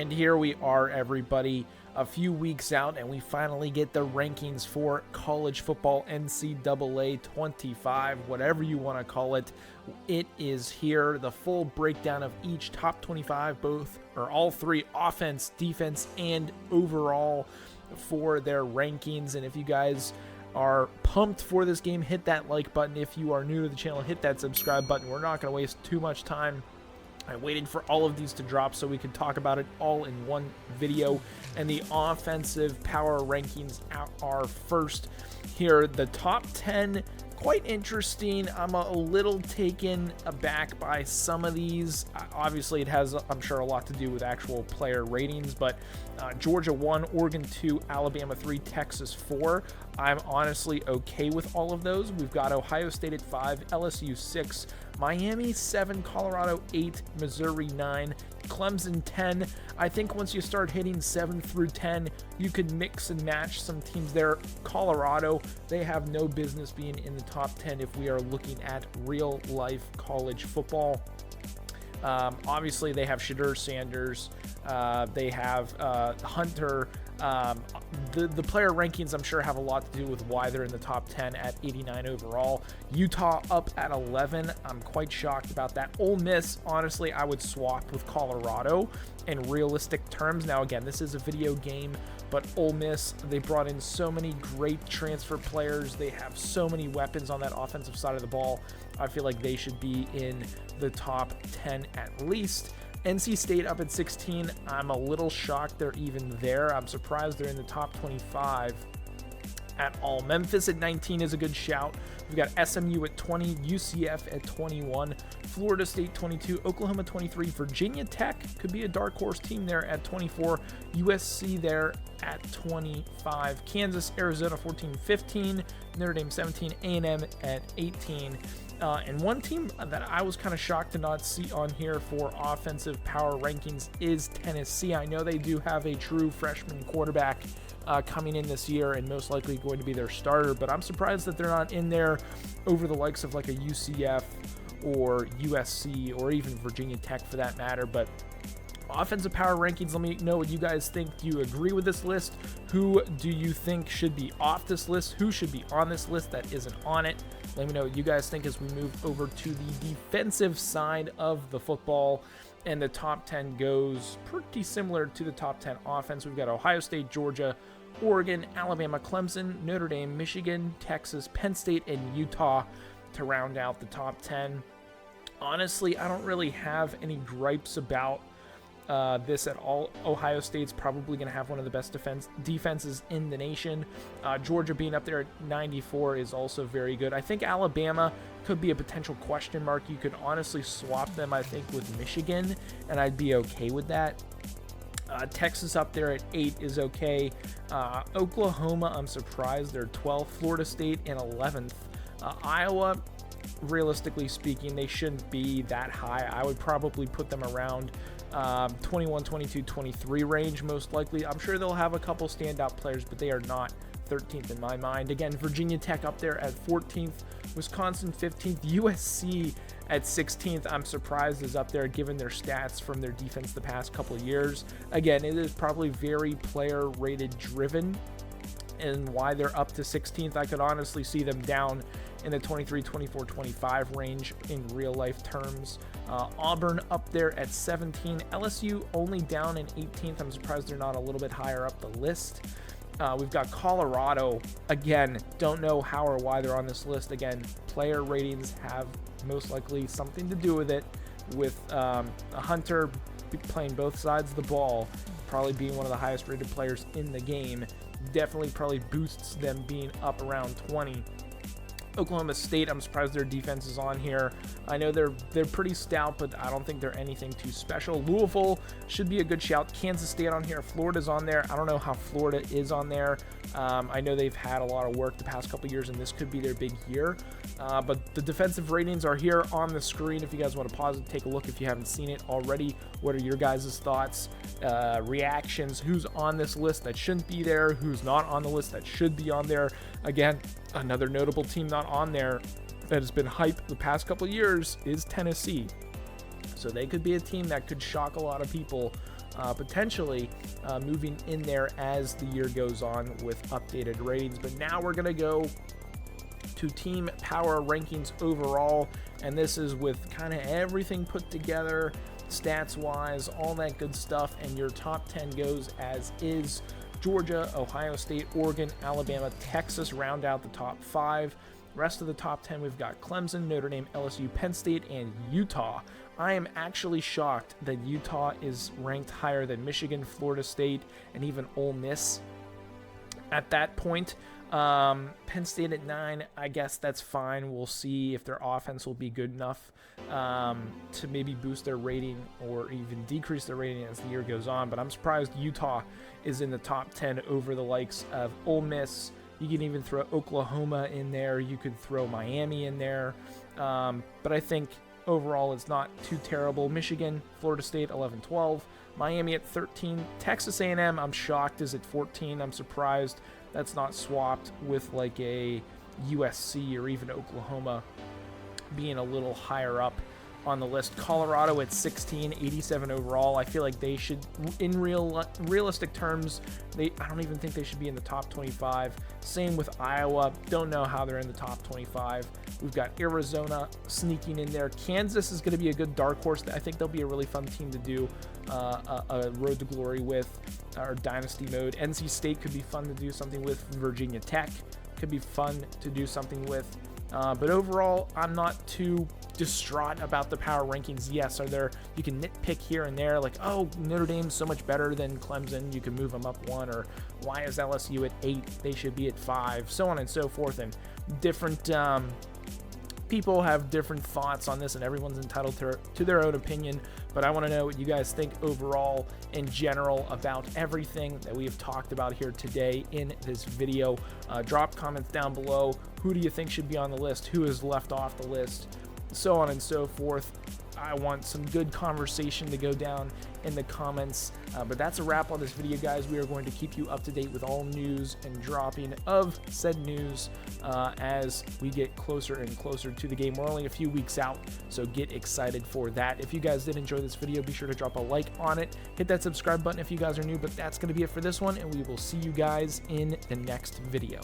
And here we are, everybody, a few weeks out, and we finally get the rankings for college football NCAA 25, whatever you want to call it. It is here, the full breakdown of each top 25, all three, offense, defense, and overall for their rankings. And if you guys are pumped for this game, hit that like button. If you are new to the channel, hit that subscribe button. We're not going to waste too much time. I waited for all of these to drop so we could talk about it all in one video. And the offensive power rankings are first here. The top 10, quite interesting. I'm a little taken aback by some of these. Obviously, it has, I'm sure, a lot to do with actual player ratings, but Georgia 1, Oregon 2, Alabama 3, Texas 4. I'm honestly okay with all of those. We've got Ohio State at 5, LSU 6, Miami 7, Colorado 8, Missouri 9, Clemson 10. I think once you start hitting 7 through 10, you could mix and match some teams there. Colorado, they have no business being in the top 10 if we are looking at real life college football. Obviously, they have Shedeur Sanders. They have Hunter. The player rankings, I'm sure, have a lot to do with why they're in the top 10 at 89 overall. Utah up at 11. I'm quite shocked about that. Ole Miss, honestly, I would swap with Colorado in realistic terms. Now, again, this is a video game, but Ole Miss, they brought in so many great transfer players. They have so many weapons on that offensive side of the ball. I feel like they should be in the top 10 at least. NC State up at 16. I'm a little shocked they're even there. I'm surprised they're in the top 25 at all. Memphis at 19 is a good shout. We've got SMU at 20, UCF at 21, Florida State 22, Oklahoma 23, Virginia Tech could be a dark horse team there at 24, USC there at 25, Kansas, Arizona 14, 15, Notre Dame 17, A&M at 18. And one team that I was kind of shocked to not see on here for offensive power rankings is Tennessee. I know they do have a true freshman quarterback coming in this year and most likely going to be their starter, but I'm surprised that they're not in there over the likes of like a UCF or USC or even Virginia Tech for that matter. But offensive power rankings, let me know what you guys think. Do you agree with this list? Who do you think should be off this list? Who should be on this list that isn't on it? Let me know what you guys think as we move over to the defensive side of the football. And the top 10 goes pretty similar to the top 10 offense. We've got Ohio State, Georgia, Oregon, Alabama, Clemson, Notre Dame, Michigan, Texas, Penn State, and Utah to round out the top 10. Honestly, I don't really have any gripes about this at all. Ohio State's probably going to have one of the best defenses in the nation. Georgia being up there at 94 is also very good. I think Alabama could be a potential question mark. You could honestly swap them, I think, with Michigan, and I'd be okay with that. Texas up there at 8 is okay. Oklahoma, I'm surprised they're 12th. Florida State in 11th. Iowa, realistically speaking, they shouldn't be that high. I would probably put them around 21, 22, 23 range most likely. I'm sure they'll have a couple standout players, but they are not 13th in my mind. Again, Virginia Tech up there at 14th, Wisconsin 15th, USC at 16th. I'm surprised is up there given their stats from their defense the past couple of years. Again, it is probably very player rated driven and why they're up to 16th. I could honestly see them down in the 23, 24, 25 range in real life terms. Auburn up there at 17. LSU only down in 18th. I'm surprised they're not a little bit higher up the list. We've got Colorado. Again, don't know how or why they're on this list. Again, player ratings have most likely something to do with it, with Hunter playing both sides of the ball, probably being one of the highest rated players in the game. Definitely probably boosts them being up around 20. Oklahoma State, I'm surprised their defense is on here. I know they're pretty stout, but I don't think they're anything too special. Louisville should be a good shout. Kansas State on here. Florida's on there. I don't know how Florida is on there. I know they've had a lot of work the past couple years, and this could be their big year. But the defensive ratings are here on the screen if you guys want to pause and take a look if you haven't seen it already. What are your guys' thoughts, reactions? Who's on this list that shouldn't be there? Who's not on the list that should be on there? Again, another notable team not on there that has been hyped the past couple of years is Tennessee. So they could be a team that could shock a lot of people potentially moving in there as the year goes on with updated ratings. But now we're going to go to team power rankings overall, and this is with kind of everything put together, stats wise, all that good stuff, and your top 10 goes as is. Georgia, Ohio State, Oregon, Alabama, Texas round out the top 5. Rest of the top 10, we've got Clemson, Notre Dame, LSU, Penn State, and Utah. I am actually shocked that Utah is ranked higher than Michigan, Florida State, and even Ole Miss at that point. Penn State at 9, I guess that's fine. We'll see if their offense will be good enough to maybe boost their rating or even decrease their rating as the year goes on. But I'm surprised Utah is in the top 10 over the likes of Ole Miss. You can even throw Oklahoma in there. You could throw Miami in there. But I think overall it's not too terrible. Michigan, Florida State, 11-12. Miami at 13. Texas A&M, I'm shocked, is at 14. I'm surprised that's not swapped with like a USC or even Oklahoma being a little higher up on the list. Colorado at 16, 87 overall. I feel like they should, in realistic terms, I don't even think they should be in the top 25. Same with Iowa. Don't know how they're in the top 25. We've got Arizona sneaking in there. Kansas is going to be a good dark horse. I think they'll be a really fun team to do a road to glory with, or dynasty mode. NC State could be fun to do something with. Virginia Tech could be fun to do something with. But overall, I'm not too distraught about the power rankings. Yes, you can nitpick here and there, like, oh, Notre Dame's so much better than Clemson, you can move them up 1, or why is LSU at 8, they should be at 5, so on and so forth. And different people have different thoughts on this, and everyone's entitled to their own opinion. But I want to know what you guys think overall in general about everything that we have talked about here today in this video. Drop comments down below. Who do you think should be on the list? Who is left off the list? So on and so forth. I want some good conversation to go down in the comments. But that's a wrap on this video, guys. We are going to keep you up to date with all news and dropping of said news as we get closer and closer to the game. We're only a few weeks out, so get excited for that. If you guys did enjoy this video, be sure to drop a like on it. Hit that subscribe button if you guys are new. But that's going to be it for this one, and we will see you guys in the next video.